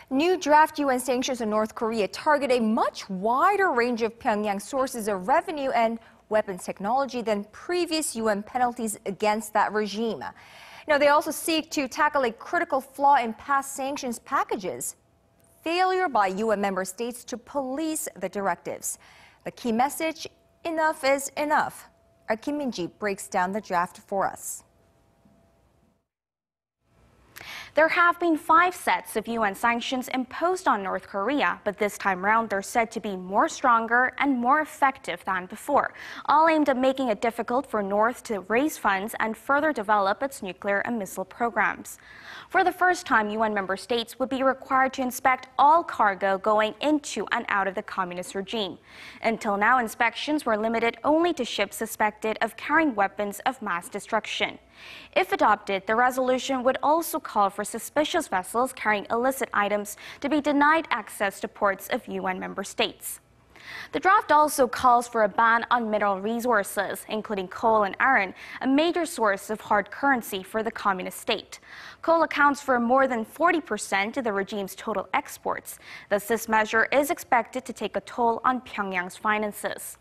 New draft UN sanctions on North Korea target a much wider range of Pyongyang sources of revenue and weapons technology than previous UN penalties against that regime. Now, they also seek to tackle a critical flaw in past sanctions packages: failure by UN member states to police the directives. The key message: enough is enough. Our Kim Min-ji breaks down the draft for us. There have been 5 sets of UN sanctions imposed on North Korea, but this time round they're said to be more stronger and more effective than before, all aimed at making it difficult for North to raise funds and further develop its nuclear and missile programs. For the first time, UN member states would be required to inspect all cargo going into and out of the communist regime. Until now, inspections were limited only to ships suspected of carrying weapons of mass destruction. If adopted, the resolution would also call for suspicious vessels carrying illicit items to be denied access to ports of UN member states. The draft also calls for a ban on mineral resources, including coal and iron, a major source of hard currency for the communist state. Coal accounts for more than 40% of the regime's total exports. Thus, this measure is expected to take a toll on Pyongyang's finances.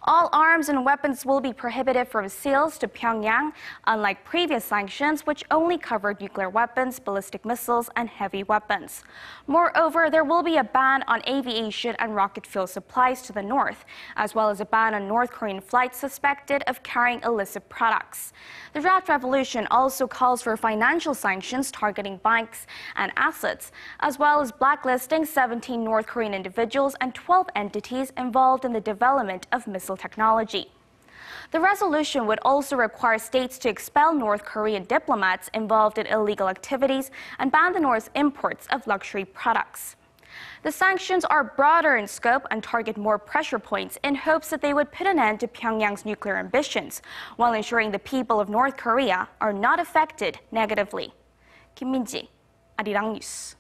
All arms and weapons will be prohibited from sales to Pyongyang, unlike previous sanctions, which only covered nuclear weapons, ballistic missiles, and heavy weapons. Moreover, there will be a ban on aviation and rocket fuel supplies to the north, as well as a ban on North Korean flights suspected of carrying illicit products. The draft resolution also calls for financial sanctions targeting banks and assets, as well as blacklisting 17 North Korean individuals and 12 entities involved in the development of missile technology. The resolution would also require states to expel North Korean diplomats involved in illegal activities and ban the North's imports of luxury products. The sanctions are broader in scope and target more pressure points in hopes that they would put an end to Pyongyang's nuclear ambitions, while ensuring the people of North Korea are not affected negatively. Kim Min-ji, Arirang News.